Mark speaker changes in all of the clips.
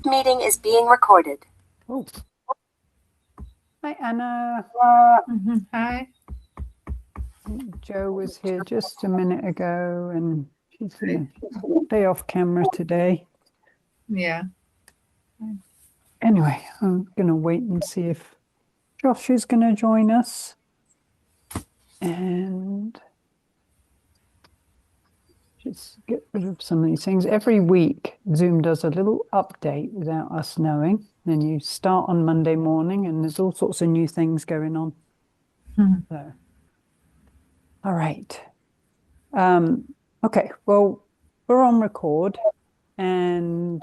Speaker 1: Meeting is being recorded.
Speaker 2: Oh. Hi, Anna.
Speaker 3: Hi.
Speaker 2: Jo was here just a minute ago, and she's going to stay off camera today.
Speaker 3: Yeah.
Speaker 2: Anyway, I'm going to wait and see if Josh is going to join us. And just get rid of some of these things. Every week, Zoom does a little update without us knowing. Then you start on Monday morning, and there's all sorts of new things going on. So, all right. Okay, well, we're on record. And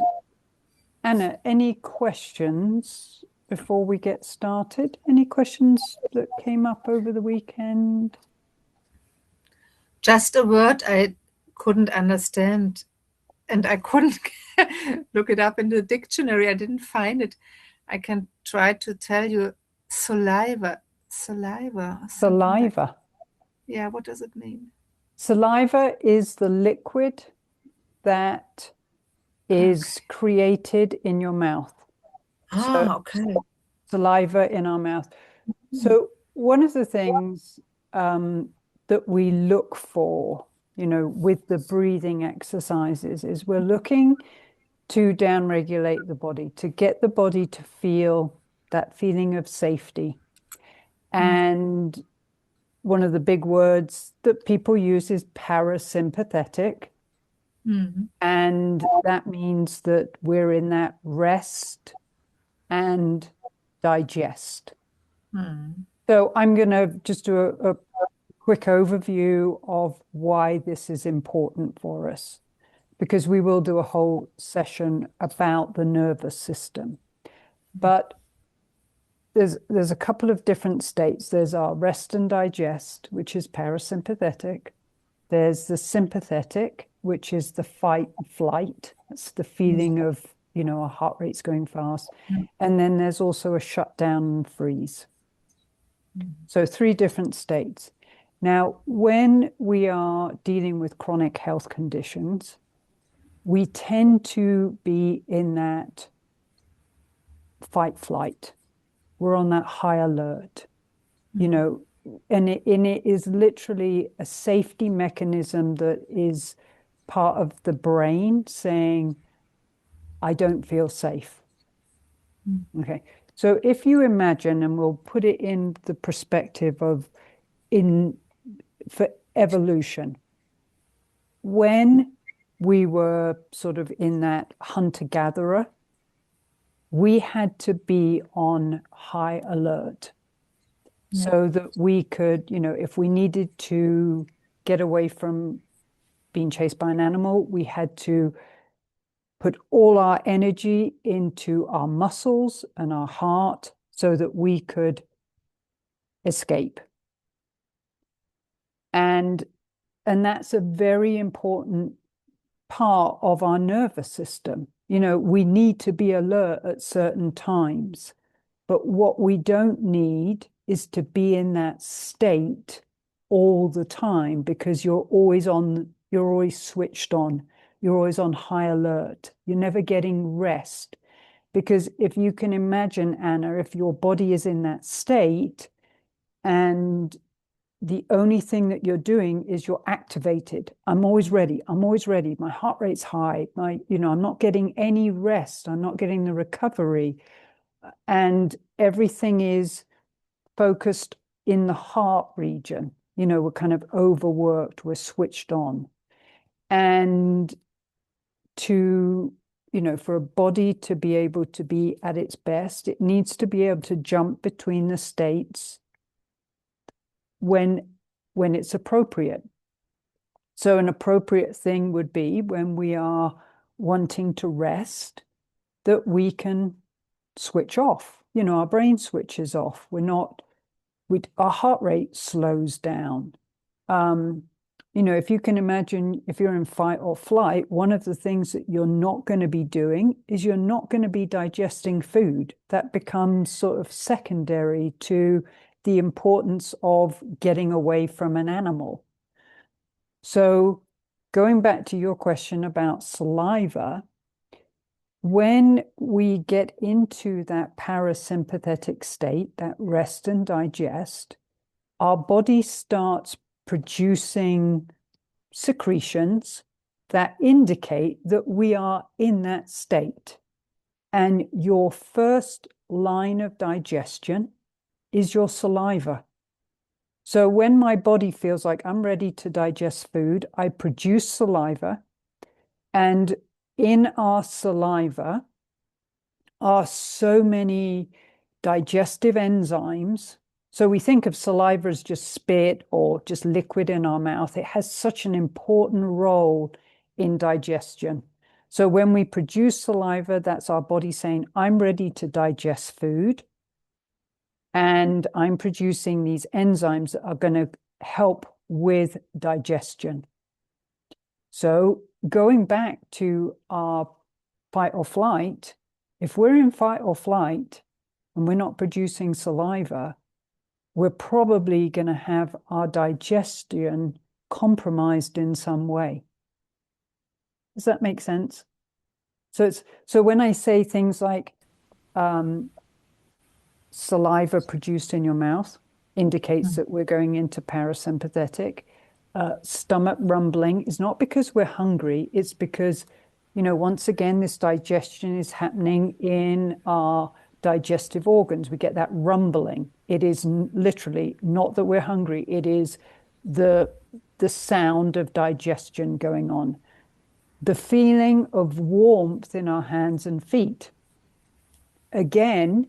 Speaker 2: Anna, any questions before we get started? Any questions that came up over the weekend?
Speaker 3: Just a word I couldn't understand, and I couldn't look it up in the dictionary. I didn't find it. I can try to tell you saliva. Saliva.
Speaker 2: Saliva.
Speaker 3: Yeah, what does it mean?
Speaker 2: Saliva is the liquid that is created in your mouth.
Speaker 3: Okay.
Speaker 2: Saliva in our mouth. So one of the things that we look for, with the breathing exercises is we're looking to downregulate the body, to get the body to feel that feeling of safety. And one of the big words that people use is parasympathetic. And that means that we're in that rest and digest. So I'm going to just do a quick overview of why this is important for us, because we will do a whole session about the nervous system. But there's a couple of different states. There's our rest and digest, which is parasympathetic. There's the sympathetic, which is the fight and flight. That's the feeling of, our heart rate's going fast. And then there's also a shutdown and freeze. So 3 different states. Now, when we are dealing with chronic health conditions, we tend to be in that fight flight. We're on that high alert, and it is literally a safety mechanism that is part of the brain saying, I don't feel safe. Okay. So if you imagine, and we'll put it in the perspective of for evolution, when we were sort of in that hunter-gatherer, we had to be on high alert so that we could, if we needed to get away from being chased by an animal, we had to put all our energy into our muscles and our heart so that we could escape. And that's a very important part of our nervous system. We need to be alert at certain times, but what we don't need is to be in that state all the time, because you're always switched on. You're always on high alert. You're never getting rest. Because if you can imagine, Anna, if your body is in that state and the only thing that you're doing is you're activated. I'm always ready. I'm always ready. My heart rate's high. I'm not getting any rest. I'm not getting the recovery. And everything is focused in the heart region. We're kind of overworked. We're switched on. And for a body to be able to be at its best, it needs to be able to jump between the states when it's appropriate. So an appropriate thing would be when we are wanting to rest, that we can switch off. Our brain switches off. Our heart rate slows down. If you can imagine, if you're in fight or flight, one of the things that you're not going to be doing is you're not going to be digesting food. That becomes sort of secondary to the importance of getting away from an animal. So going back to your question about saliva, when we get into that parasympathetic state, that rest and digest, our body starts producing secretions that indicate that we are in that state. And your first line of digestion is your saliva. So when my body feels like I'm ready to digest food, I produce saliva. And in our saliva are so many digestive enzymes. So we think of saliva as just spit or just liquid in our mouth. It has such an important role in digestion. So when we produce saliva, that's our body saying, I'm ready to digest food. And I'm producing these enzymes that are going to help with digestion. So going back to our fight or flight, if we're in fight or flight and we're not producing saliva, we're probably going to have our digestion compromised in some way. Does that make sense? So when I say things like saliva produced in your mouth indicates that we're going into parasympathetic. Stomach rumbling is not because we're hungry, it's because, once again, this digestion is happening in our digestive organs. We get that rumbling. It is literally not that we're hungry, it is the sound of digestion going on. The feeling of warmth in our hands and feet. Again,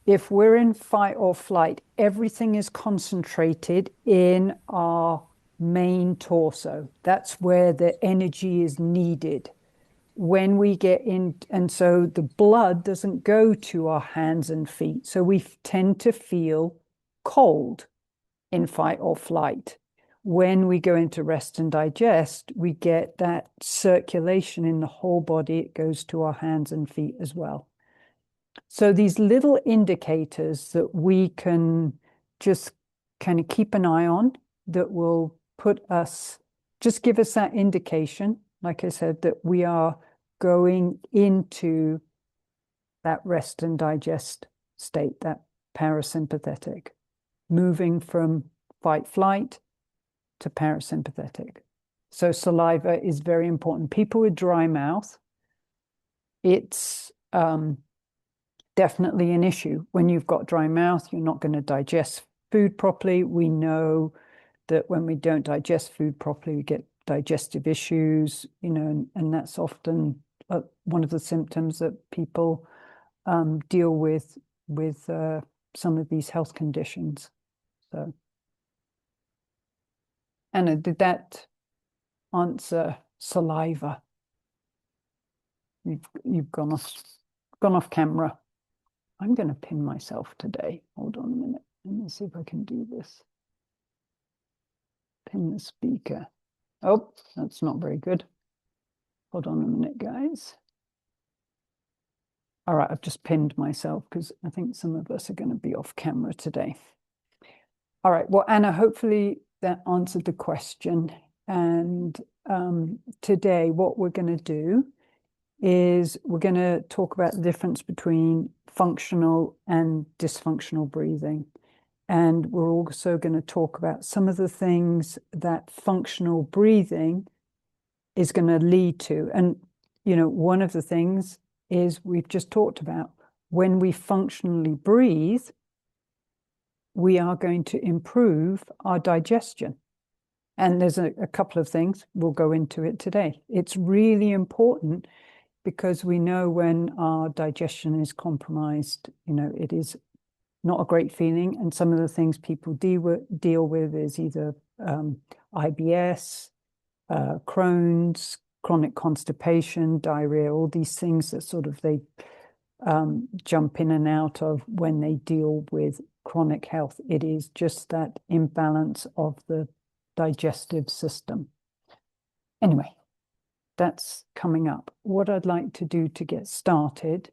Speaker 2: if we're in fight or flight, everything is concentrated in our main torso. That's where the energy is needed. When we get in, and so the blood doesn't go to our hands and feet. So we tend to feel cold in fight or flight. When we go into rest and digest, we get that circulation in the whole body. It goes to our hands and feet as well. So these little indicators that we can just kind of keep an eye on that will just give us that indication, like I said, that we are going into that rest and digest state, that parasympathetic, moving from fight flight to parasympathetic. So saliva is very important. People with dry mouth, it's definitely an issue. When you've got dry mouth, you're not going to digest food properly. We know that when we don't digest food properly, we get digestive issues, and that's often one of the symptoms that people deal with some of these health conditions. So, Anna, did that answer saliva? You've gone off camera. I'm going to pin myself today. Hold on a minute. Let me see if I can do this. Pin the speaker. Oh, that's not very good. Hold on a minute, guys. All right, I've just pinned myself because I think some of us are going to be off camera today. All right, well, Anna, hopefully that answered the question. And today what we're going to do is we're going to talk about the difference between functional and dysfunctional breathing. And we're also going to talk about some of the things that functional breathing is going to lead to. And, one of the things is we've just talked about when we functionally breathe, we are going to improve our digestion. And there's a couple of things, we'll go into it today. It's really important because we know when our digestion is compromised, it is not a great feeling. And some of the things people deal with is either IBS, Crohn's, chronic constipation, diarrhea, all these things that sort of they jump in and out of when they deal with chronic health. It is just that imbalance of the digestive system. Anyway, that's coming up. What I'd like to do to get started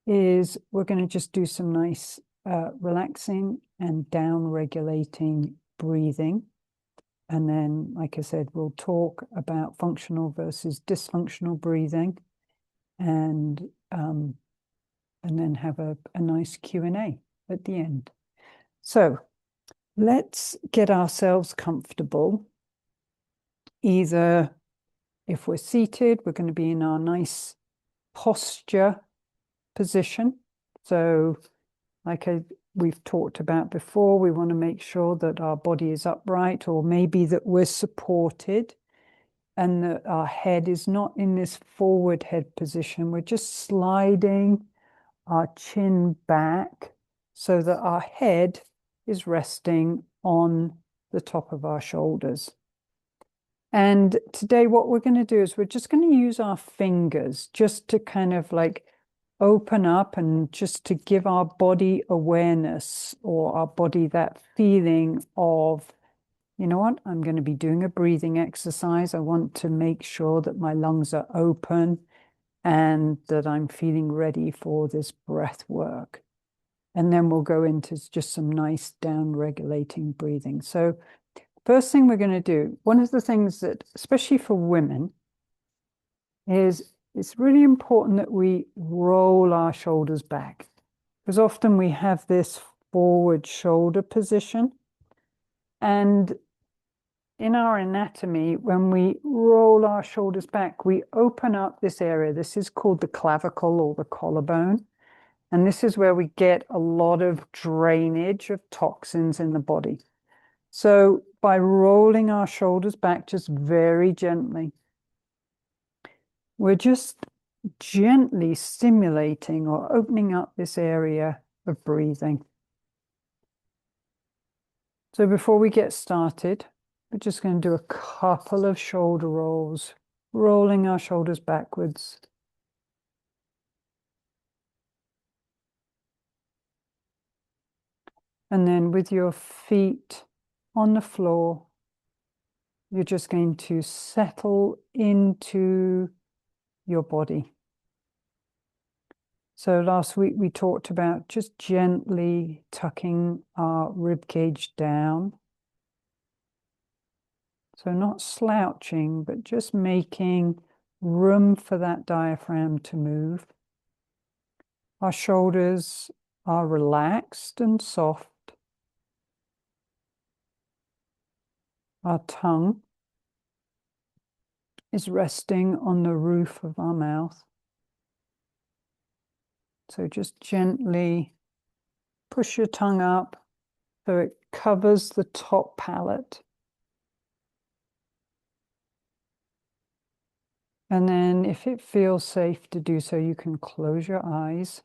Speaker 2: is we're going to just do some nice relaxing and down-regulating breathing. And then, like I said, we'll talk about functional versus dysfunctional breathing. and then have a nice Q&A at the end. So let's get ourselves comfortable. Either if we're seated, we're going to be in our nice posture position. So like we've talked about before, we want to make sure that our body is upright, or maybe that we're supported and that our head is not in this forward head position. We're just sliding our chin back so that our head is resting on the top of our shoulders. And today what we're going to do is we're just going to use our fingers just to kind of like open up and just to give our body awareness, or our body that feeling of, you know what, I'm going to be doing a breathing exercise. I want to make sure that my lungs are open and that I'm feeling ready for this breath work. And then we'll go into just some nice down regulating breathing. So first thing we're going to do, one of the things that, especially for women, is it's really important that we roll our shoulders back, because often we have this forward shoulder position. And in our anatomy, when we roll our shoulders back, we open up this area. This is called the clavicle or the collarbone. And this is where we get a lot of drainage of toxins in the body. So by rolling our shoulders back just very gently, we're just gently stimulating or opening up this area of breathing. So before we get started, we're just going to do a couple of shoulder rolls, rolling our shoulders backwards. And then with your feet on the floor, you're just going to settle into your body. So last week we talked about just gently tucking our rib cage down. So not slouching, but just making room for that diaphragm to move. Our shoulders are relaxed and soft. Our tongue is resting on the roof of our mouth. So just gently push your tongue up so it covers the top palate. And then if it feels safe to do so, you can close your eyes.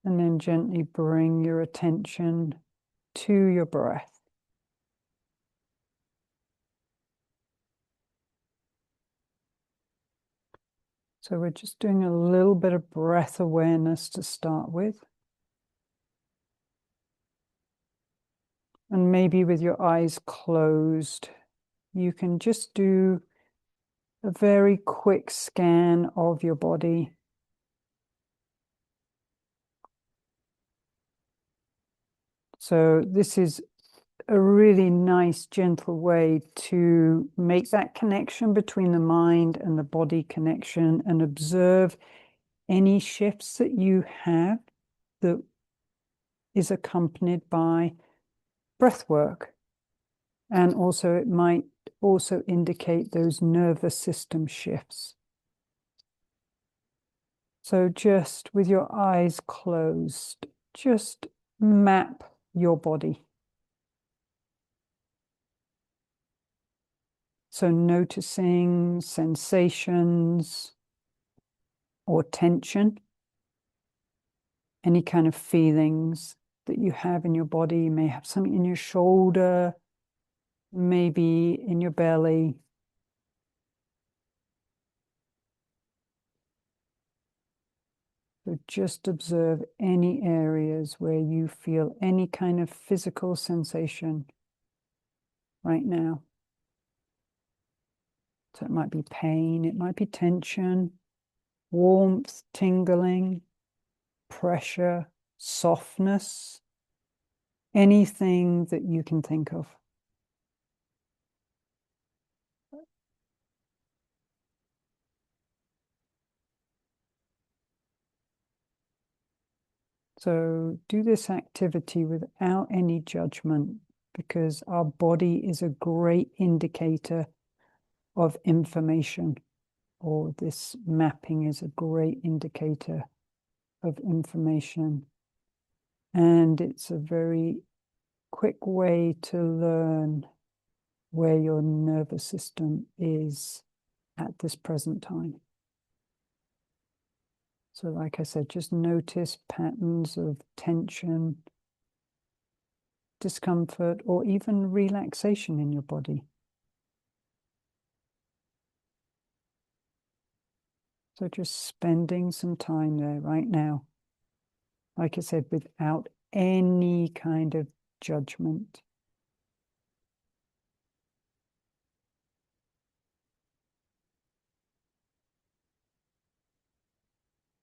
Speaker 2: And then gently bring your attention to your breath. So we're just doing a little bit of breath awareness to start with. And maybe with your eyes closed, you can just do a very quick scan of your body. So this is a really nice, gentle way to make that connection between the mind and the body connection, and observe any shifts that you have that is accompanied by breath work. And also it might also indicate those nervous system shifts. So just with your eyes closed, just map your body. So noticing sensations or tension, any kind of feelings that you have in your body. You may have something in your shoulder, maybe in your belly. So just observe any areas where you feel any kind of physical sensation right now. So it might be pain, it might be tension, warmth, tingling, pressure, softness, anything that you can think of. So do this activity without any judgment, because our body is a great indicator of information, or this mapping is a great indicator of information. And it's a very quick way to learn where your nervous system is at this present time. So like I said, just notice patterns of tension, discomfort, or even relaxation in your body. So just spending some time there right now, like I said, without any kind of judgment.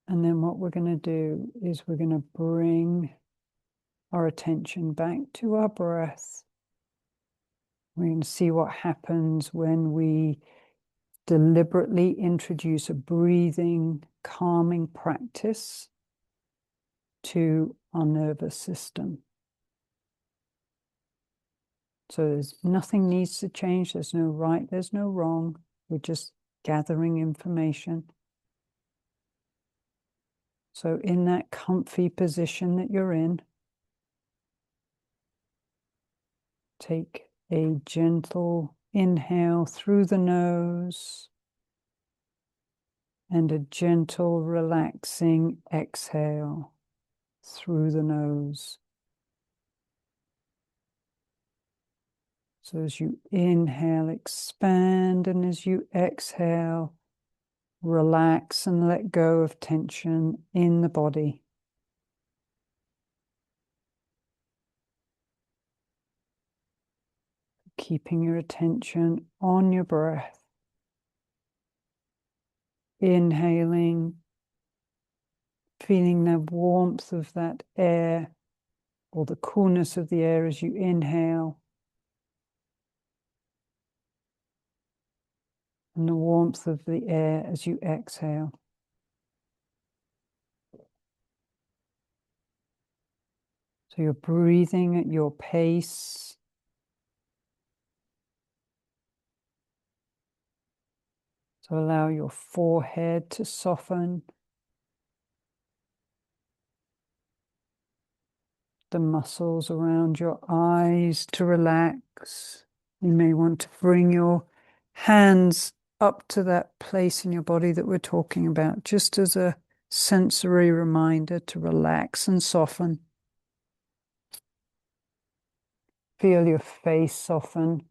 Speaker 2: And then what we're going to do is we're going to bring our attention back to our breath. We're going to see what happens when we deliberately introduce a breathing, calming practice to our nervous system. So there's nothing needs to change. There's no right, there's no wrong. We're just gathering information. So in that comfy position that you're in, take a gentle inhale through the nose and a gentle, relaxing exhale through the nose. So as you inhale, expand, and as you exhale, relax and let go of tension in the body. Keeping your attention on your breath. Inhaling, feeling the warmth of that air or the coolness of the air as you inhale, and the warmth of the air as you exhale. So you're breathing at your pace. So allow your forehead to soften, the muscles around your eyes to relax. You may want to bring your hands up to that place in your body that we're talking about, just as a sensory reminder to relax and soften. Feel your face soften.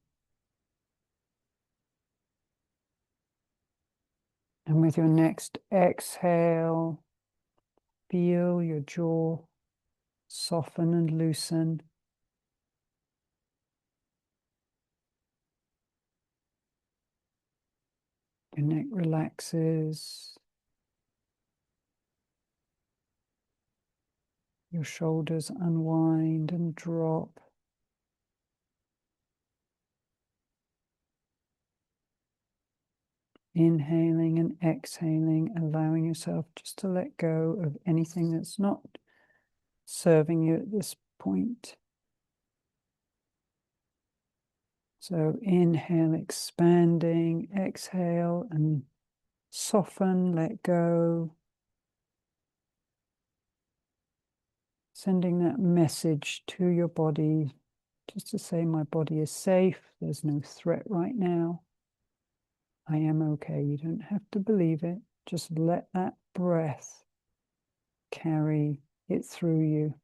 Speaker 2: And with your next exhale, feel your jaw soften and loosen. Your neck relaxes. Your shoulders unwind and drop. Inhaling and exhaling, allowing yourself just to let go of anything that's not serving you at this point. So inhale, expanding, exhale, and soften, let go. Sending that message to your body, just to say, my body is safe. There's no threat right now. I am okay. You don't have to believe it. Just let that breath carry it through you.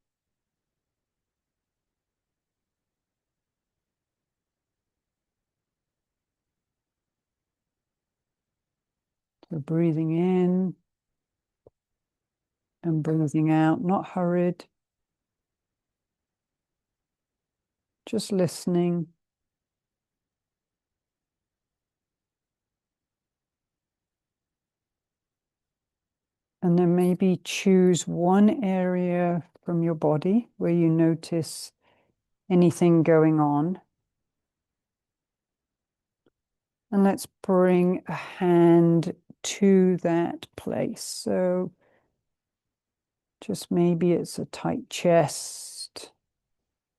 Speaker 2: So breathing in and breathing out, not hurried. Just listening. And then maybe choose one area from your body where you notice anything going on. And let's bring a hand to that place. So Just maybe it's a tight chest.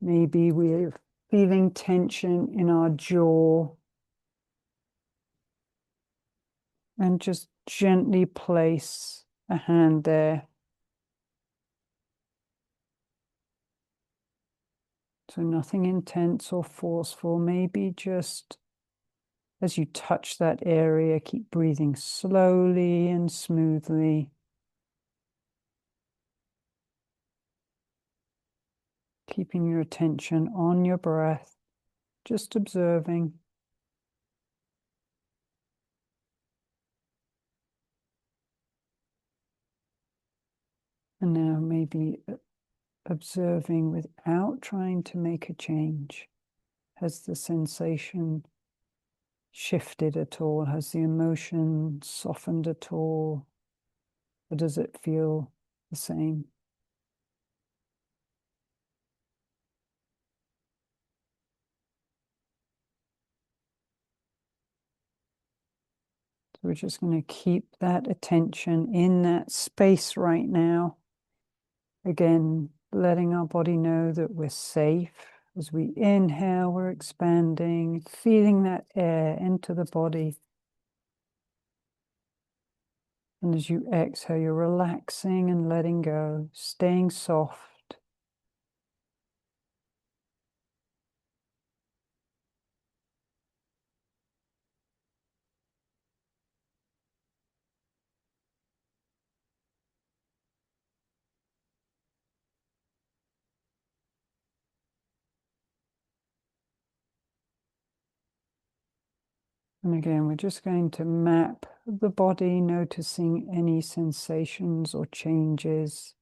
Speaker 2: Maybe we're feeling tension in our jaw. And just gently place a hand there. So nothing intense or forceful, maybe just as you touch that area, keep breathing slowly and smoothly. Keeping your attention on your breath, just observing. And now maybe observing without trying to make a change. Has the sensation shifted at all? Has the emotion softened at all? Or does it feel the same? So we're just going to keep that attention in that space right now. Again, letting our body know that we're safe. As we inhale, we're expanding, feeling that air into the body. And as you exhale, you're relaxing and letting go, staying soft. And again, we're just going to map the body, noticing any sensations or changes.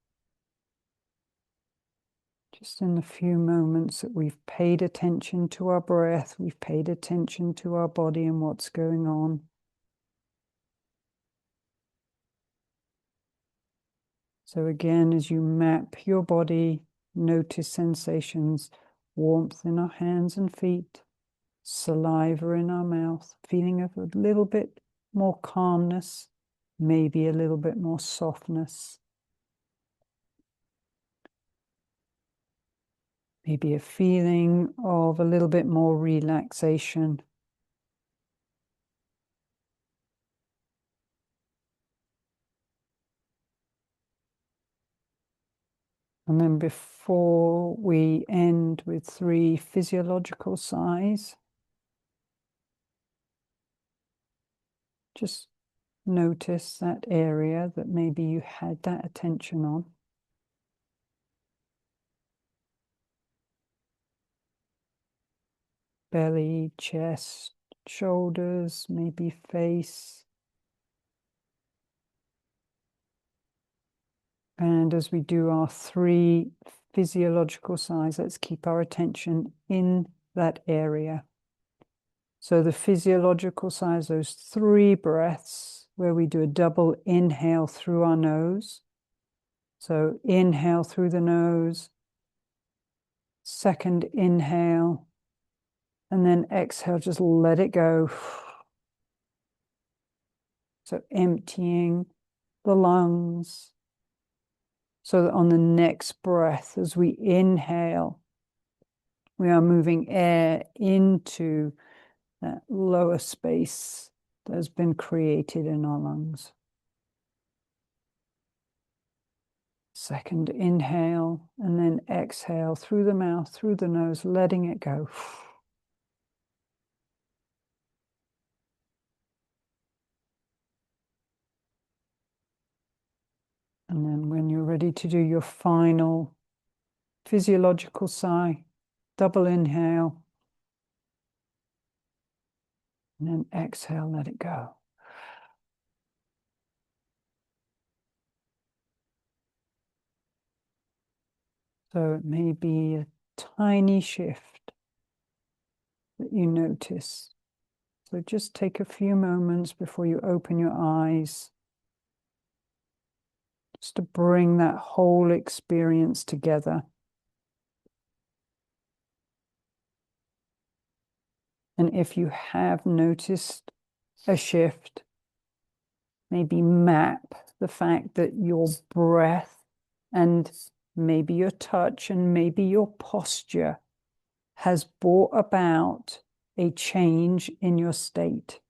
Speaker 2: Just in the few moments that we've paid attention to our breath, we've paid attention to our body and what's going on. So again, as you map your body, notice sensations, warmth in our hands and feet, saliva in our mouth, feeling of a little bit more calmness, maybe a little bit more softness. Maybe a feeling of a little bit more relaxation. And then before we end with 3 physiological sighs, just notice that area that maybe you had that attention on. Belly, chest, shoulders, maybe face. And as we do our 3 physiological sighs, let's keep our attention in that area. So the physiological sighs, those 3 breaths where we do a double inhale through our nose. So inhale through the nose, second inhale, and then exhale, just let it go. So emptying the lungs. So that on the next breath, as we inhale, we are moving air into that lower space that has been created in our lungs. Second inhale, and then exhale through the mouth, through the nose, letting it go. And then when you're ready to do your final physiological sigh, double inhale, and then exhale, let it go. So it may be a tiny shift that you notice. So just take a few moments before you open your eyes, just to bring that whole experience together. And if you have noticed a shift, maybe map the fact that your breath And maybe your touch and maybe your posture has brought about a change in your state.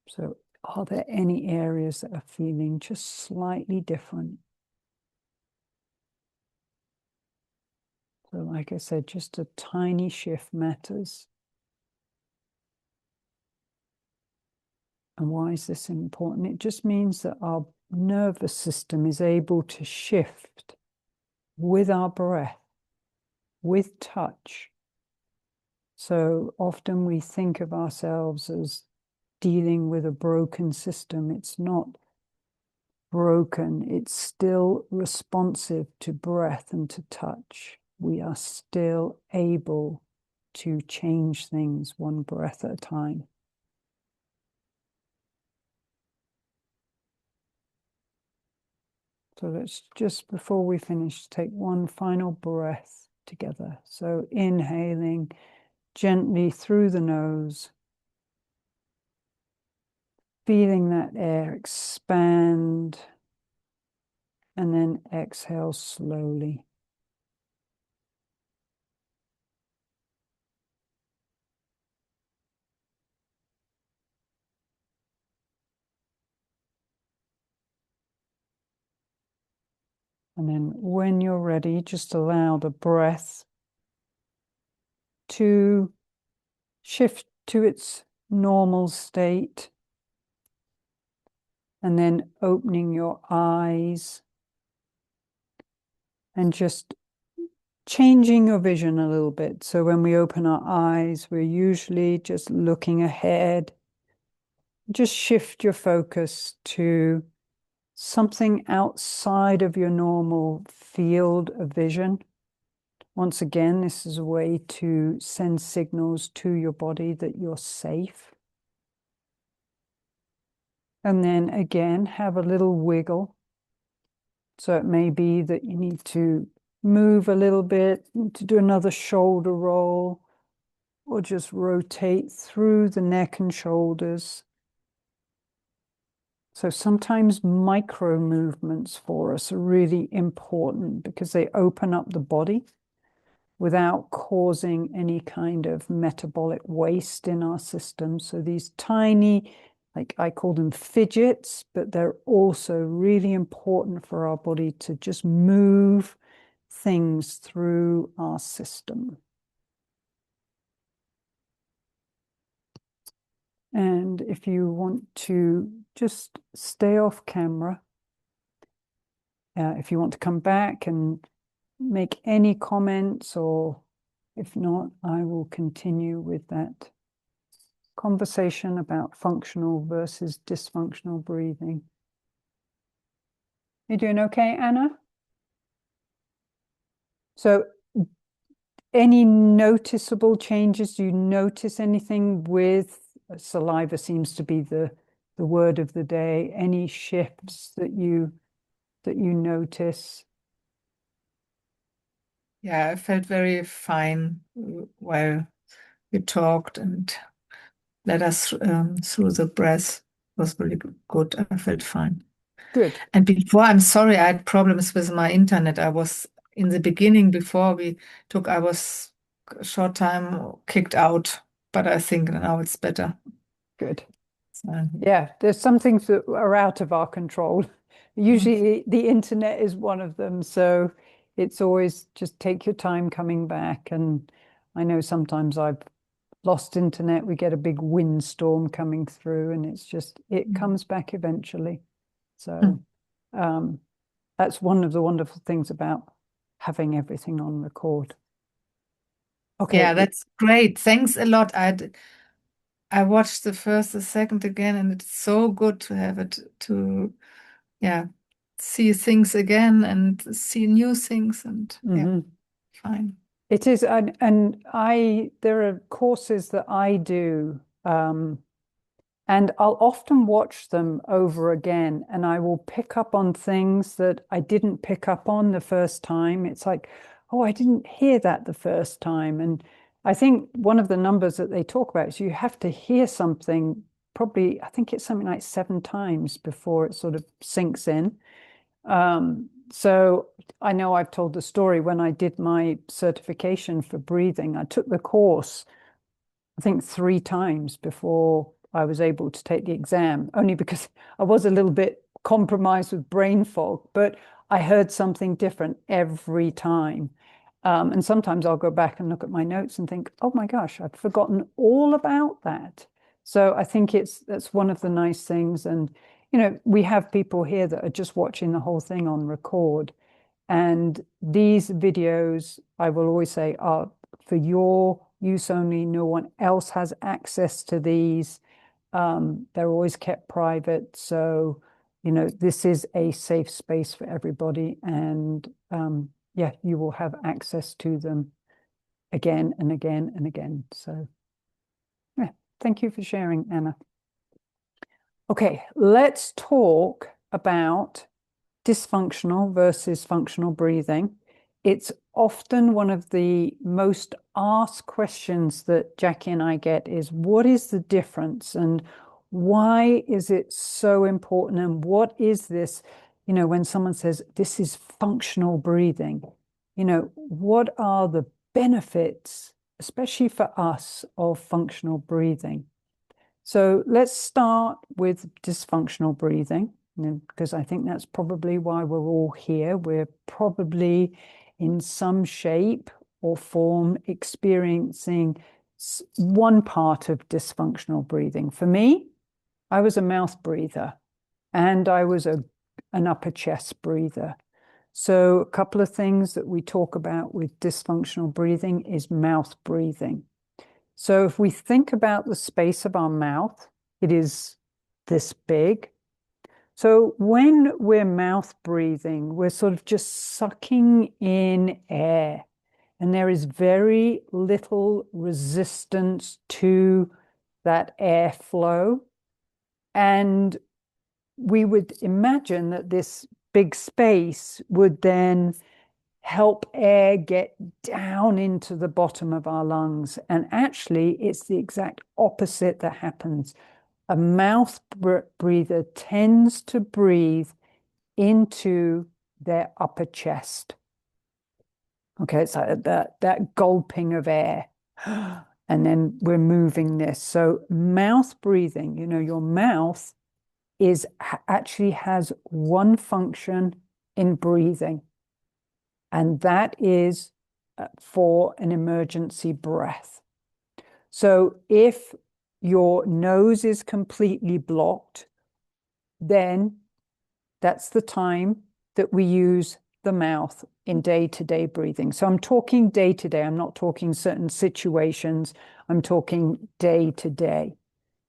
Speaker 2: So are there any areas that are feeling just slightly different? So like I said, just a tiny shift matters. And why is this important? It just means that our nervous system is able to shift with our breath, with touch. So often we think of ourselves as dealing with a broken system. It's not broken. It's still responsive to breath and to touch. We are still able to change things one breath at a time. So let's just, before we finish, take one final breath together. So inhaling gently through the nose, feeling that air expand, and then exhale slowly. And then when you're ready, just allow the breath to shift to its normal state. And then opening your eyes and just changing your vision a little bit. So when we open our eyes, we're usually just looking ahead. Just shift your focus to something outside of your normal field of vision. Once again, this is a way to send signals to your body that you're safe. And then again, have a little wiggle. So it may be that you need to move a little bit, to do another shoulder roll, or just rotate through the neck and shoulders. So sometimes micro movements for us are really important because they open up the body without causing any kind of metabolic waste in our system. So these tiny, like I call them fidgets, but they're also really important for our body to just move things through our system. And if you want to just stay off camera, if you want to come back and make any comments, or if not, I will continue with that conversation about functional versus dysfunctional breathing. You doing okay, Anna? So any noticeable changes? Do you notice anything with saliva seems to be the word of the day. Any shifts that you notice?
Speaker 3: Yeah, I felt very fine while we talked and led us through the breath. It was really good. I felt fine.
Speaker 2: Good.
Speaker 3: And before, I'm sorry, I had problems with my internet. I was in the beginning, before we took, I was a short time kicked out, but I think now it's better.
Speaker 2: Good.
Speaker 3: So,
Speaker 2: Yeah, there's some things that are out of our control. Usually the internet is one of them. So it's always just take your time coming back. And I know sometimes I've lost internet. We get a big windstorm coming through and it's just, it comes back eventually. So that's one of the wonderful things about having everything on record. Okay.
Speaker 3: yeah, that's great. Thanks a lot. I watched the first, the second again, and it's so good to have it to, yeah, see things again and see new things and yeah, fine.
Speaker 2: It is, and there are courses that I do, and I'll often watch them over again, and I will pick up on things that I didn't pick up on the first time. It's like, oh, I didn't hear that the first time. And I think one of the numbers that they talk about is you have to hear something probably, I think it's something like 7 times before it sort of sinks in. So I know I've told the story when I did my certification for breathing. I took the course, I think 3 times before I was able to take the exam, only because I was a little bit compromised with brain fog, but I heard something different every time. And sometimes I'll go back and look at my notes and think, oh my gosh, I'd forgotten all about that. So I think that's one of the nice things. And, we have people here that are just watching the whole thing on record. And these videos, I will always say, are for your use only. No one else has access to these. They're always kept private. So, this is a safe space for everybody. And yeah, you will have access to them again and again and again. So, yeah, thank you for sharing, Anna. Okay, let's talk about dysfunctional versus functional breathing. It's often one of the most asked questions that Jackie and I get is, what is the difference and why is it so important? And what is this, when someone says this is functional breathing, what are the benefits, especially for us, of functional breathing? So let's start with dysfunctional breathing, because I think that's probably why we're all here. We're probably in some shape or form experiencing one part of dysfunctional breathing. For me, I was a mouth breather and I was an upper chest breather. So a couple of things that we talk about with dysfunctional breathing is mouth breathing. So if we think about the space of our mouth, it is this big. So when we're mouth breathing, we're sort of just sucking in air, and there is very little resistance to that airflow. And we would imagine that this big space would then help air get down into the bottom of our lungs. And actually, it's the exact opposite that happens. A mouth breather tends to breathe into their upper chest. Okay, it's like that gulping of air. And then we're moving this. So mouth breathing, your mouth actually has one function in breathing, and that is for an emergency breath. So if your nose is completely blocked, then that's the time that we use the mouth in day-to-day breathing. So I'm talking day-to-day. I'm not talking certain situations. I'm talking day-to-day.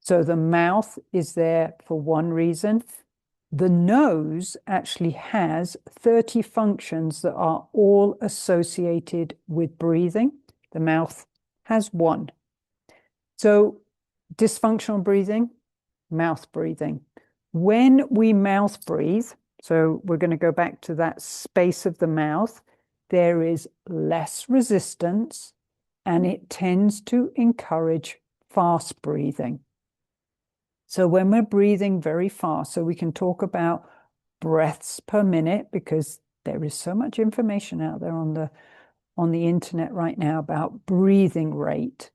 Speaker 2: So the mouth is there for one reason. The nose actually has 30 functions that are all associated with breathing. The mouth has one. So dysfunctional breathing, mouth breathing. When we mouth breathe, so we're going to go back to that space of the mouth, there is less resistance and it tends to encourage fast breathing. So when we're breathing very fast, so we can talk about breaths per minute, because there is so much information out there on the internet right now about breathing rate.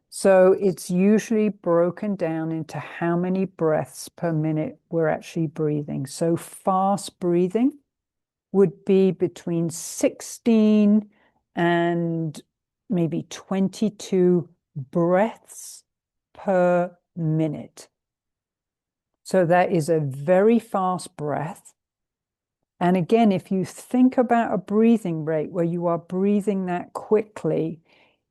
Speaker 2: So it's usually broken down into how many breaths per minute we're actually breathing. So fast breathing would be between 16 and maybe 22 breaths per minute. So that is a very fast breath. And again, if you think about a breathing rate where you are breathing that quickly,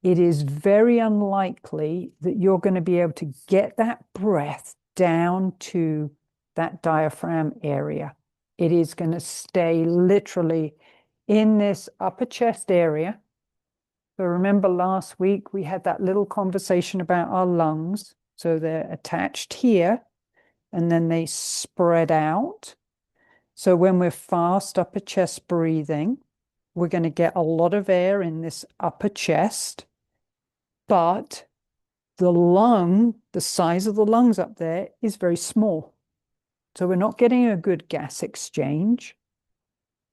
Speaker 2: it is very unlikely that you're going to be able to get that breath down to that diaphragm area. It is going to stay literally in this upper chest area. So remember last week we had that little conversation about our lungs. So they're attached here and then they spread out. So when we're fast upper chest breathing, we're going to get a lot of air in this upper chest, but the size of the lungs up there is very small. So we're not getting a good gas exchange.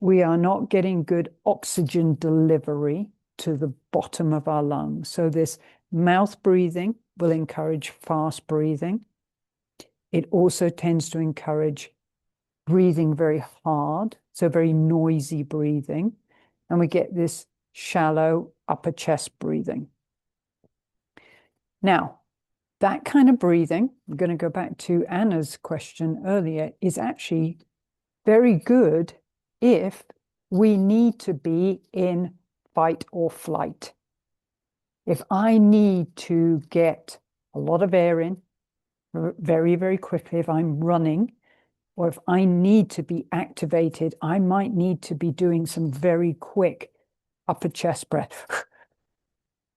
Speaker 2: we are not getting good oxygen delivery to the bottom of our lungs. So this mouth breathing will encourage fast breathing. It also tends to encourage breathing very hard, so very noisy breathing. And we get this shallow upper chest breathing. Now, that kind of breathing, I'm going to go back to Anna's question earlier, is actually very good if we need to be in fight or flight. If I need to get a lot of air in very, very quickly, if I'm running, or if I need to be activated, I might need to be doing some very quick upper chest breath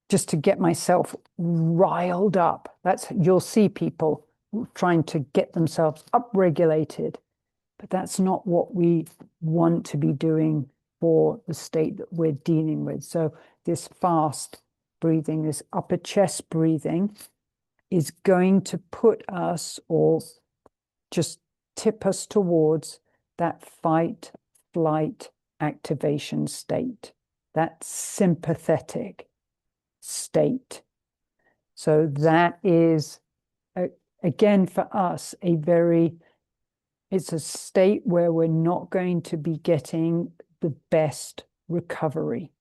Speaker 2: just to get myself riled up. You'll see people trying to get themselves upregulated, but that's not what we want to be doing for the state that we're dealing with. So this fast breathing, this upper chest breathing is going to put us, or just tip us towards that fight, flight, activation state, that sympathetic state. So that is, again, for us, it's a state where we're not going to be getting the best recovery.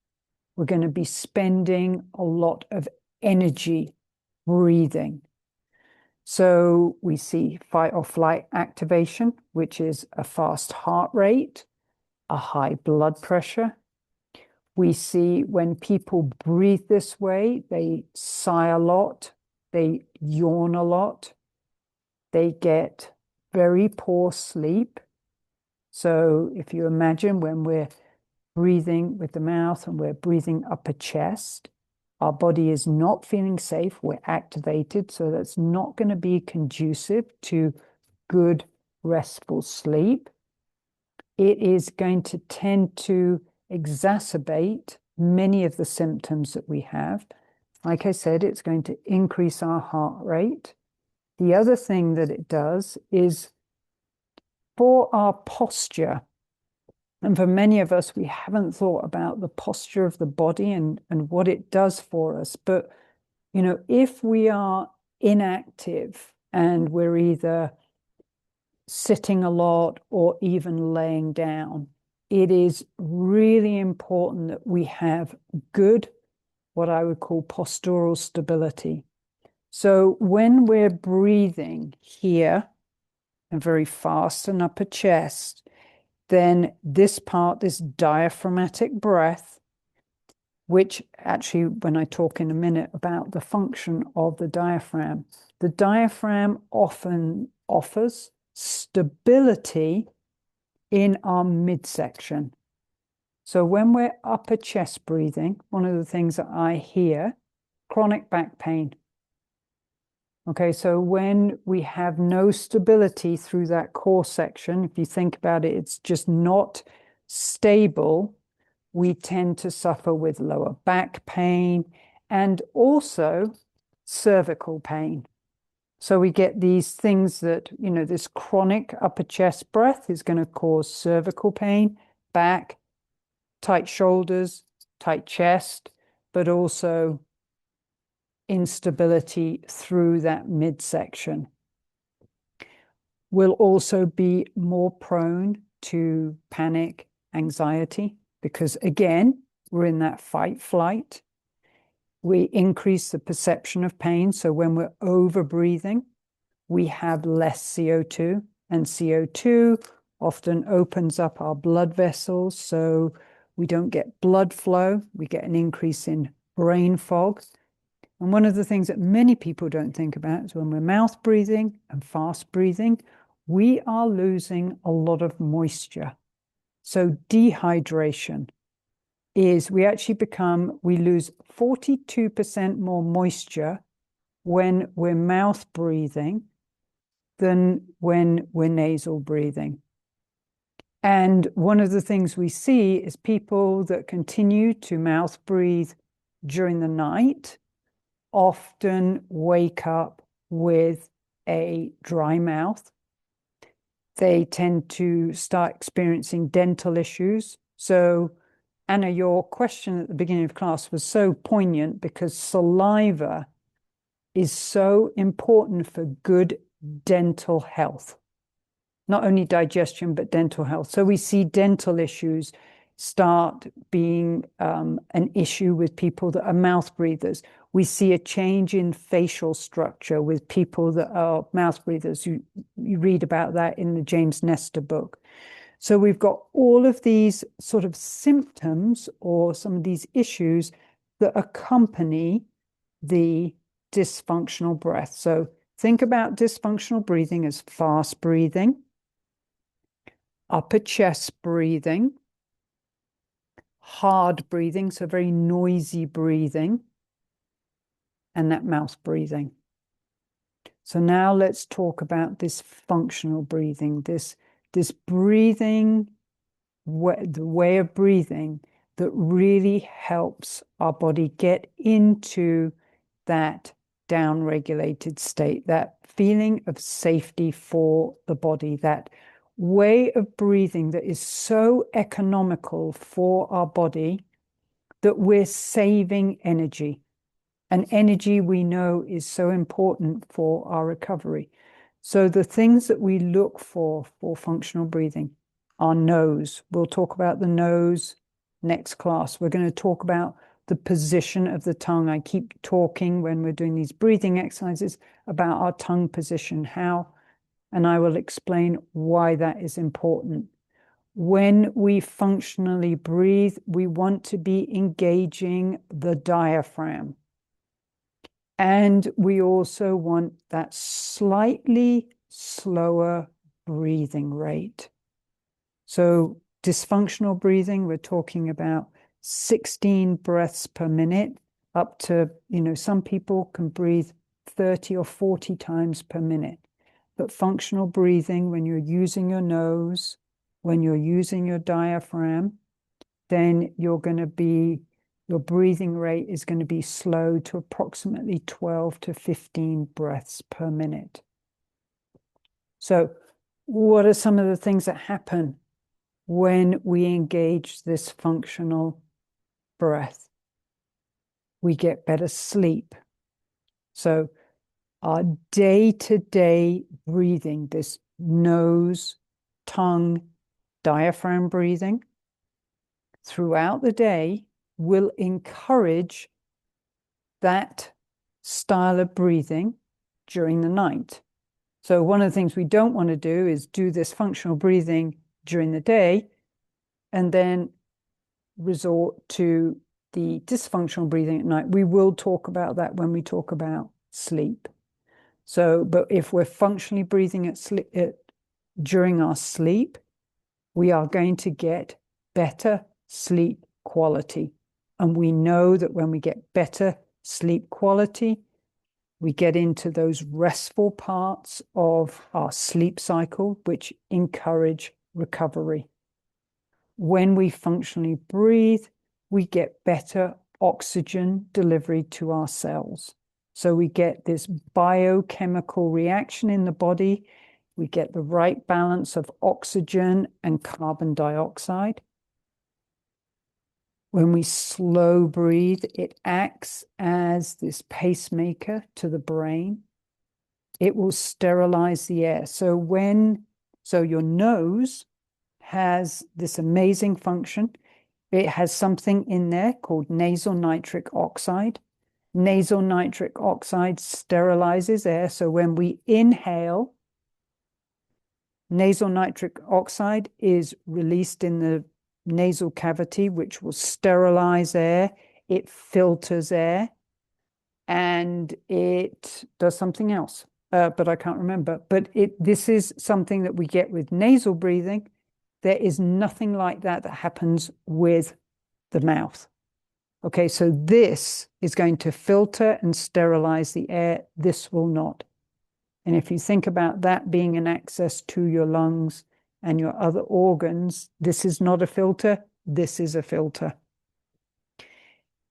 Speaker 2: We're going to be spending a lot of energy breathing. So we see fight or flight activation, which is a fast heart rate, a high blood pressure. We see when people breathe this way, they sigh a lot, they yawn a lot, they get very poor sleep. So if you imagine when we're breathing with the mouth and we're breathing upper chest, our body is not feeling safe, we're activated, so that's not going to be conducive to good, restful sleep. It is going to tend to exacerbate many of the symptoms that we have. Like I said, it's going to increase our heart rate. The other thing that it does is for our posture, and for many of us, we haven't thought about the posture of the body and what it does for us. But, if we are inactive and we're either sitting a lot or even laying down, it is really important that we have good, what I would call postural stability. So when we're breathing here and very fast and upper chest, then this part, this diaphragmatic breath, which actually, when I talk in a minute about the function of the diaphragm often offers stability in our midsection. So when we're upper chest breathing, one of the things that I hear, chronic back pain. Okay, so when we have no stability through that core section, if you think about it, it's just not stable, we tend to suffer with lower back pain and also cervical pain. So we get these things that, this chronic upper chest breath is going to cause cervical pain, back, tight shoulders, tight chest, but also instability through that midsection. We'll also be more prone to panic, anxiety, because again, we're in that fight flight. We increase the perception of pain. So when we're over breathing, we have less CO2, and CO2 often opens up our blood vessels. So we don't get blood flow. We get an increase in brain fog. And one of the things that many people don't think about is when we're mouth breathing and fast breathing, we are losing a lot of moisture. So dehydration is we lose 42% more moisture when we're mouth breathing than when we're nasal breathing. And one of the things we see is people that continue to mouth breathe during the night often wake up with a dry mouth. they tend to start experiencing dental issues. So, Anna, your question at the beginning of class was so poignant because saliva is so important for good dental health, not only digestion, but dental health. So we see dental issues start being an issue with people that are mouth breathers. We see a change in facial structure with people that are mouth breathers. You read about that in the James Nestor book. So we've got all of these sort of symptoms or some of these issues that accompany the dysfunctional breath. So think about dysfunctional breathing as fast breathing, upper chest breathing, hard breathing, so very noisy breathing, and that mouth breathing. So now let's talk about this functional breathing, this breathing, the way of breathing that really helps our body get into that down-regulated state, that feeling of safety for the body, that way of breathing that is so economical for our body that we're saving energy. And energy we know is so important for our recovery. So the things that we look for functional breathing, our nose. We'll talk about the nose next class. We're going to talk about the position of the tongue. I keep talking when we're doing these breathing exercises about our tongue position, how, and I will explain why that is important. When we functionally breathe, we want to be engaging the diaphragm. And we also want that slightly slower breathing rate. So dysfunctional breathing, we're talking about 16 breaths per minute, up to, some people can breathe 30 or 40 times per minute. But functional breathing, when you're using your nose, when you're using your diaphragm, then your breathing rate is going to be slow to approximately 12 to 15 breaths per minute. So what are some of the things that happen when we engage this functional breath? We get better sleep. So our day-to-day breathing, this nose, tongue, diaphragm breathing, throughout the day will encourage that style of breathing during the night. So one of the things we don't want to do is do this functional breathing during the day and then resort to the dysfunctional breathing at night. We will talk about that when we talk about sleep. So, but if we're functionally breathing during our sleep, we are going to get better sleep quality. And we know that when we get better sleep quality, we get into those restful parts of our sleep cycle, which encourage recovery. When we functionally breathe, we get better oxygen delivery to our cells. So we get this biochemical reaction in the body. We get the right balance of oxygen and carbon dioxide. When we slow breathe, it acts as this pacemaker to the brain. It will sterilize the air. So your nose has this amazing function. It has something in there called nasal nitric oxide. Nasal nitric oxide sterilizes air. So when we inhale, nasal nitric oxide is released in the nasal cavity, which will sterilize air. It filters air, and it does something else, but I can't remember. But this is something that we get with nasal breathing. There is nothing like that happens with the mouth. Okay, so this is going to filter and sterilize the air. This will not. And if you think about that being an access to your lungs and your other organs, this is not a filter. This is a filter.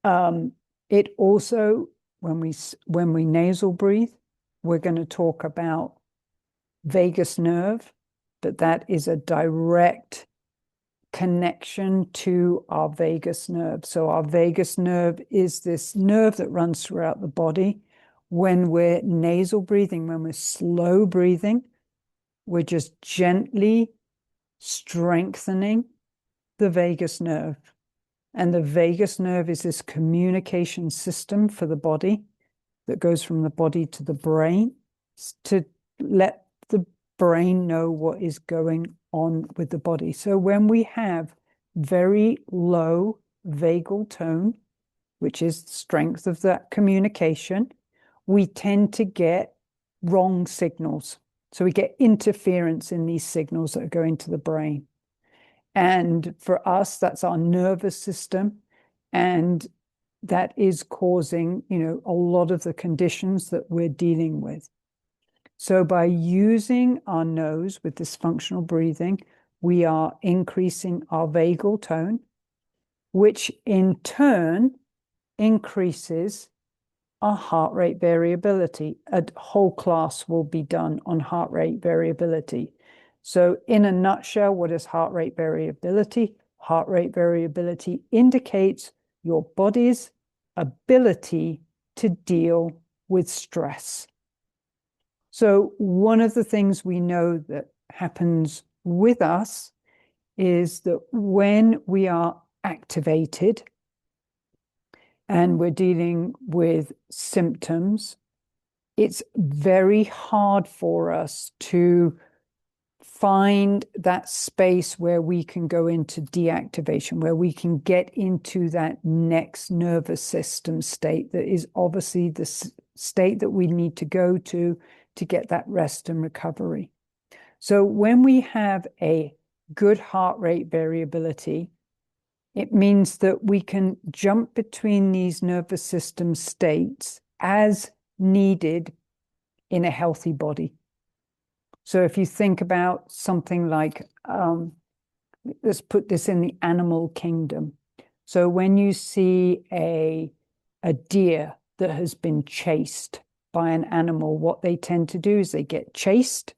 Speaker 2: It also, when we nasal breathe, we're going to talk about vagus nerve. but that is a direct connection to our vagus nerve. So our vagus nerve is this nerve that runs throughout the body. When we're nasal breathing, when we're slow breathing, we're just gently strengthening the vagus nerve. And the vagus nerve is this communication system for the body that goes from the body to the brain to let the brain know what is going on with the body. So when we have very low vagal tone, which is the strength of that communication, we tend to get wrong signals. So we get interference in these signals that are going to the brain. And for us, that's our nervous system. And that is causing, a lot of the conditions that we're dealing with. So by using our nose with this functional breathing, we are increasing our vagal tone, which in turn increases our heart rate variability. A whole class will be done on heart rate variability. So in a nutshell, what is heart rate variability? Heart rate variability indicates your body's ability to deal with stress. So one of the things we know that happens with us is that when we are activated and we're dealing with symptoms, it's very hard for us to find that space where we can go into deactivation, where we can get into that next nervous system state that is obviously the state that we need to go to get that rest and recovery. So when we have a good heart rate variability, it means that we can jump between these nervous system states as needed in a healthy body. So if you think about something like, let's put this in the animal kingdom. So when you see a deer that has been chased by an animal, what they tend to do is they get chased,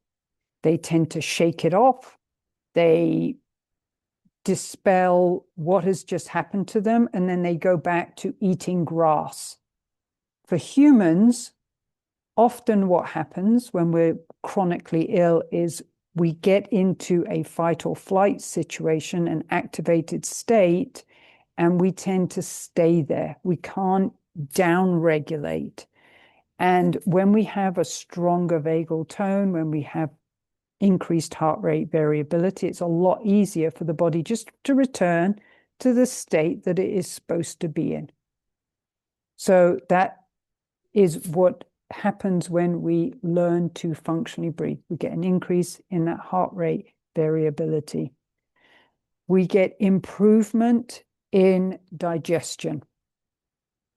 Speaker 2: they tend to shake it off, they dispel what has just happened to them, and then they go back to eating grass. For humans, often what happens when we're chronically ill is we get into a fight or flight situation, an activated state, and we tend to stay there. We can't down-regulate. And when we have a stronger vagal tone, when we have increased heart rate variability, it's a lot easier for the body just to return to the state that it is supposed to be in. So that is what happens when we learn to functionally breathe. We get an increase in that heart rate variability. We get improvement in digestion.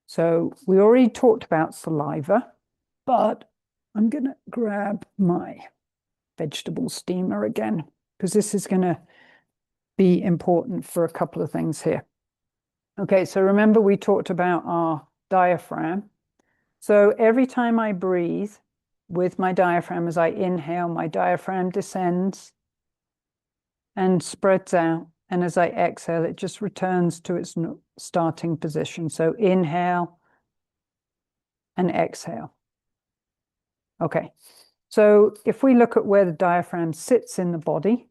Speaker 2: So we already talked about saliva, but I'm going to grab my vegetable steamer again, because this is going to be important for a couple of things here. Okay, so remember we talked about our diaphragm. So every time I breathe with my diaphragm, as I inhale, my diaphragm descends and spreads out. And as I exhale, it just returns to its starting position. So inhale and exhale. Okay, so if we look at where the diaphragm sits in the body,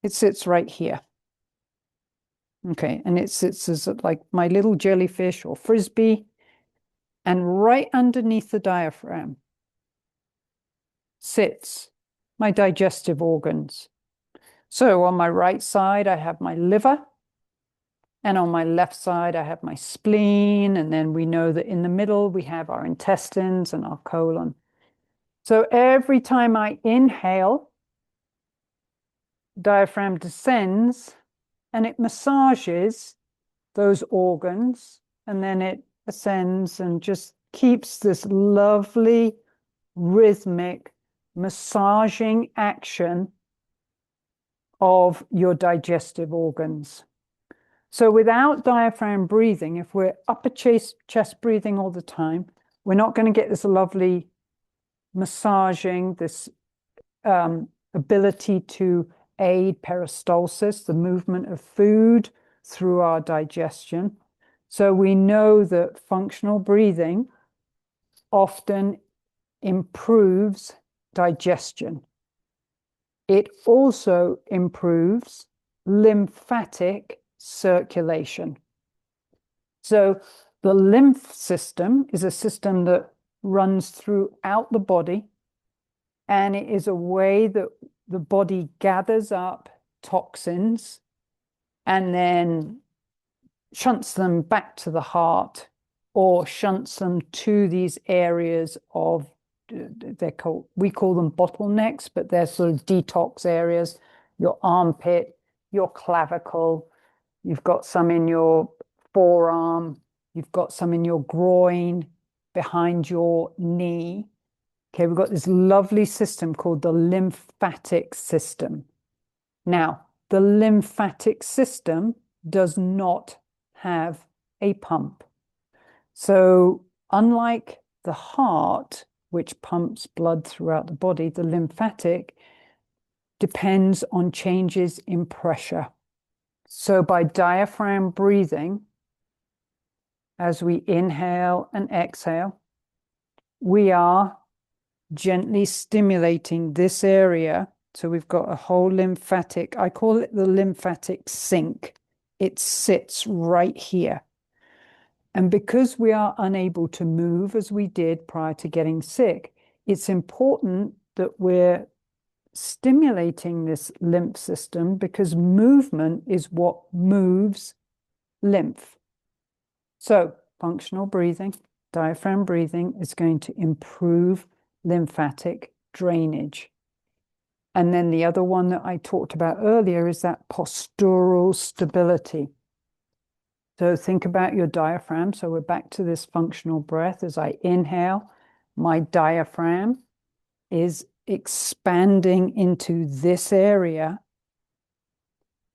Speaker 2: it sits right here. Okay, and it sits as like my little jellyfish or frisbee. And right underneath the diaphragm sits my digestive organs. So on my right side, I have my liver. And on my left side, I have my spleen. And then we know that in the middle, we have our intestines and our colon. So every time I inhale, diaphragm descends and it massages those organs. And then it ascends and just keeps this lovely rhythmic massaging action of your digestive organs. So without diaphragm breathing, if we're upper chest breathing all the time, we're not going to get this lovely massaging, this ability to aid peristalsis, the movement of food through our digestion. So we know that functional breathing often improves digestion. It also improves lymphatic circulation. So the lymph system is a system that runs throughout the body, and it is a way that the body gathers up toxins and then shunts them back to the heart or shunts them to these areas of, we call them bottlenecks, but they're sort of detox areas, your armpit, your clavicle, you've got some in your forearm, you've got some in your groin, behind your knee. Okay, we've got this lovely system called the lymphatic system. Now, the lymphatic system does not have a pump. So, unlike the heart, which pumps blood throughout the body, the lymphatic depends on changes in pressure. So, by diaphragm breathing, as we inhale and exhale, we are gently stimulating this area. So we've got a whole lymphatic, I call it the lymphatic sink. It sits right here. And because we are unable to move as we did prior to getting sick, it's important that we're stimulating this lymph system because movement is what moves lymph. So functional breathing, diaphragm breathing is going to improve lymphatic drainage. And then the other one that I talked about earlier is that postural stability. So think about your diaphragm. So we're back to this functional breath. As I inhale, my diaphragm is expanding into this area.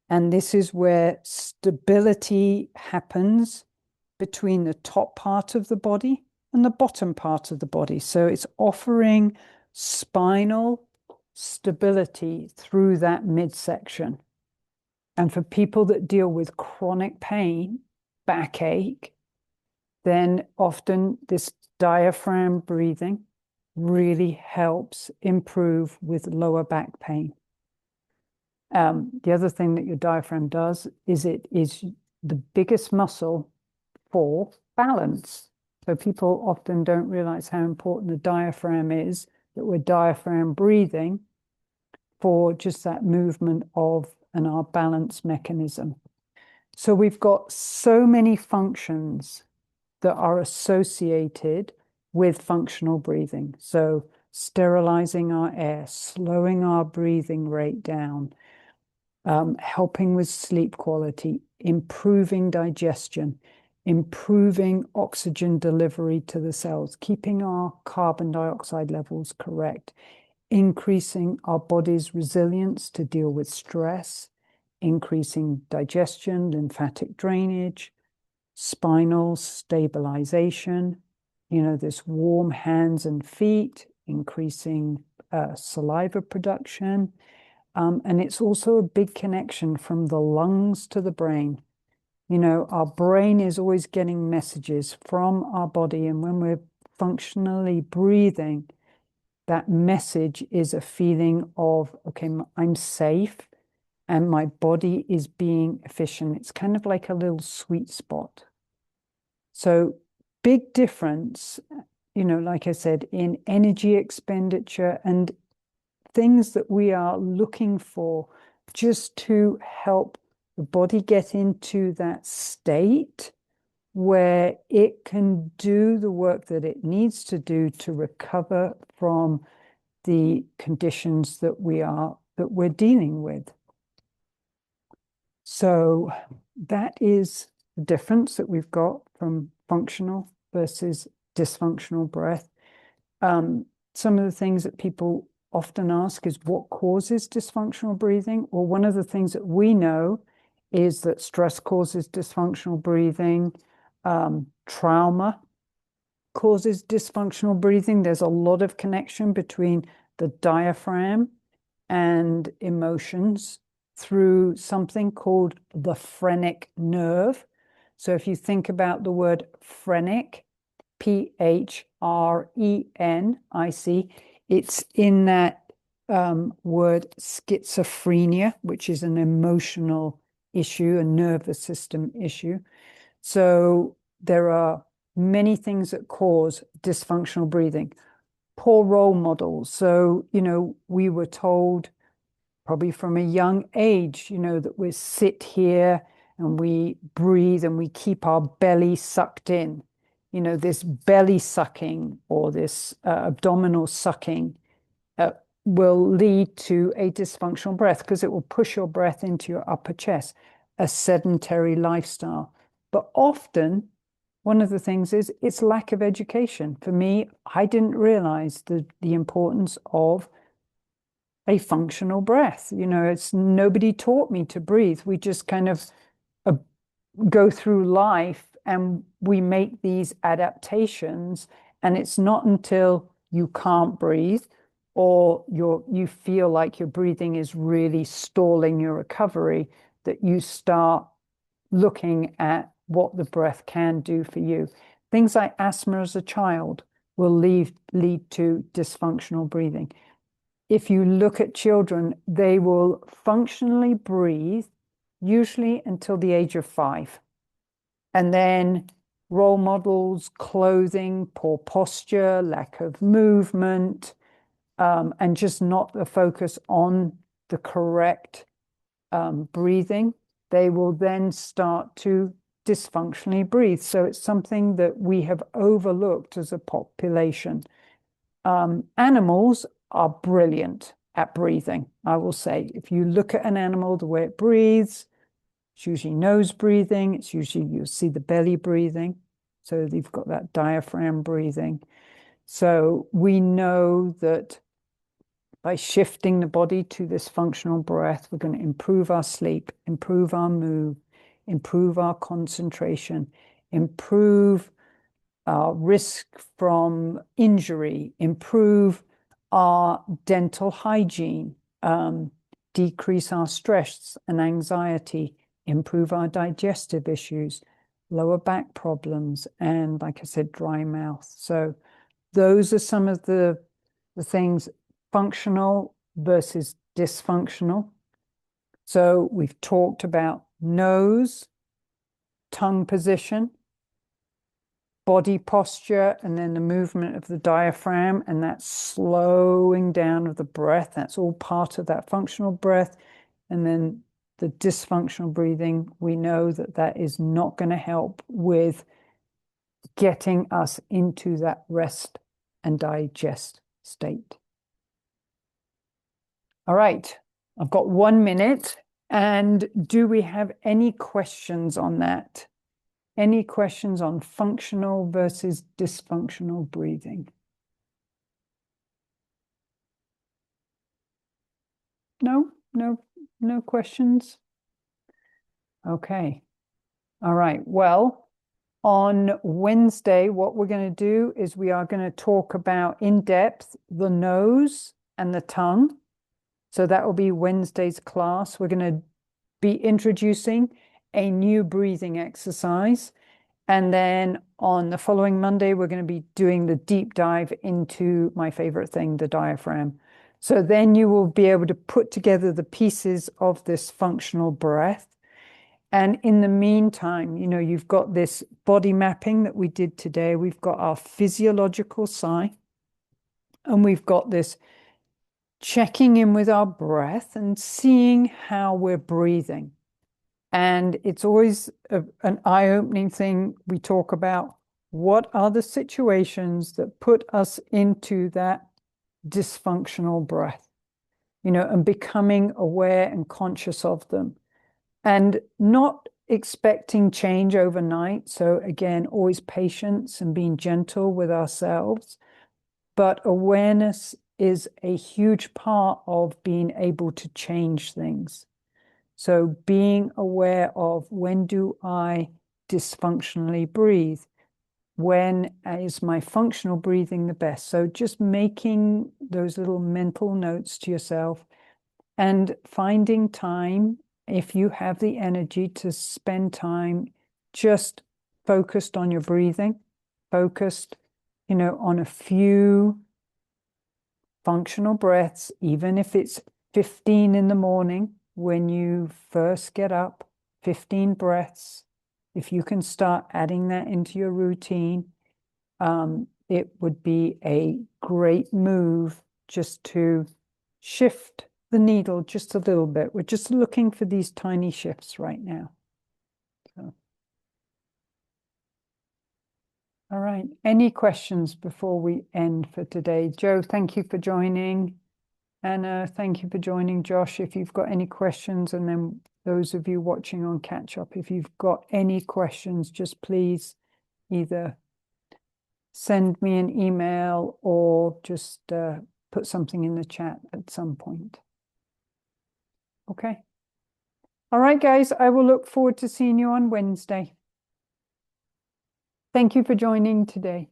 Speaker 2: And this is where stability happens between the top part of the body and the bottom part of the body. So it's offering spinal stability through that midsection. And for people that deal with chronic pain, backache, then often this diaphragm breathing really helps improve with lower back pain. The other thing that your diaphragm does is it is the biggest muscle for balance. So people often don't realize how important the diaphragm is, that we're diaphragm breathing for just that movement of and our balance mechanism. So we've got so many functions that are associated with functional breathing. So sterilizing our air, slowing our breathing rate down, helping with sleep quality, improving digestion, improving oxygen delivery to the cells, keeping our carbon dioxide levels correct, increasing our body's resilience to deal with stress, increasing digestion, lymphatic drainage, spinal stabilization, this warm hands and feet, increasing saliva production. And it's also a big connection from the lungs to the brain. Our brain is always getting messages from our body. And when we're functionally breathing, that message is a feeling of, okay, I'm safe and my body is being efficient. It's kind of like a little sweet spot. So big difference, like I said, in energy expenditure and things that we are looking for just to help the body get into that state where it can do the work that it needs to do to recover from the conditions that we're dealing with. So that is the difference that we've got from functional versus dysfunctional breath. Some of the things that people often ask is what causes dysfunctional breathing? Well, one of the things that we know is that stress causes dysfunctional breathing. Trauma causes dysfunctional breathing. There's a lot of connection between the diaphragm and emotions through something called the phrenic nerve. So if you think about the word phrenic, Phrenic, it's in that word schizophrenia, which is an emotional issue, a nervous system issue. So there are many things that cause dysfunctional breathing. Poor role models. So, we were told probably from a young age, that we sit here and we breathe and we keep our belly sucked in. This belly sucking or this abdominal sucking uh, will lead to a dysfunctional breath because it will push your breath into your upper chest, a sedentary lifestyle. But often, one of the things is it's lack of education. For me, I didn't realize the importance of a functional breath. It's nobody taught me to breathe. We just kind of uh, go through life and we make these adaptations. And it's not until you can't breathe or you feel like your breathing is really stalling your recovery that you start looking at what the breath can do for you. Things like asthma as a child will lead to dysfunctional breathing. If you look at children, they will functionally breathe usually until the age of 5. And then role models, clothing, poor posture, lack of movement, and just not the focus on the correct breathing, they will then start to dysfunctionally breathe. So it's something that we have overlooked as a population. Animals are brilliant at breathing, I will say. If you look at an animal, the way it breathes, it's usually nose breathing. It's usually you'll see the belly breathing. So you've got that diaphragm breathing. So we know that by shifting the body to this functional breath, we're going to improve our sleep, improve our mood, improve our concentration, improve our risk from injury, improve our dental hygiene, decrease our stress and anxiety, improve our digestive issues, lower back problems, and like I said, dry mouth. So those are some of the things, functional versus dysfunctional. So we've talked about nose, tongue position, body posture, and then the movement of the diaphragm and that slowing down of the breath. That's all part of that functional breath. And then the dysfunctional breathing, we know that that is not going to help with getting us into that rest and digest state. All right, I've got 1 minute. And do we have any questions on that? Any questions on functional versus dysfunctional breathing? No questions? Okay. All right. Well, on Wednesday, what we're going to do is we are going to talk about in depth the nose and the tongue. So that will be Wednesday's class. We're going to be introducing a new breathing exercise. And then on the following Monday, we're going to be doing the deep dive into my favorite thing, the diaphragm. So then you will be able to put together the pieces of this functional breath. And in the meantime, you've got this body mapping that we did today. We've got our physiological sigh, and we've got this checking in with our breath and seeing how we're breathing. And it's always an eye-opening thing. We talk about what are the situations that put us into that dysfunctional breath, and becoming aware and conscious of them and not expecting change overnight. So again, always patience and being gentle with ourselves. But awareness is a huge part of being able to change things. So being aware of when do I dysfunctionally breathe? When is my functional breathing the best? So just making those little mental notes to yourself and finding time, if you have the energy to spend time just focused on your breathing, focused, on a few functional breaths, even if it's 15 in the morning when you first get up, 15 breaths. If you can start adding that into your routine, it would be a great move just to shift the needle just a little bit. We're just looking for these tiny shifts right now. So. All right. Any questions before we end for today? Joe, thank you for joining. Anna, thank you for joining. Josh, if you've got any questions, and then those of you watching on catch up, if you've got any questions, just please either send me an email or just put something in the chat at some point. Okay. All right, guys, I will look forward to seeing you on Wednesday. Thank you for joining today.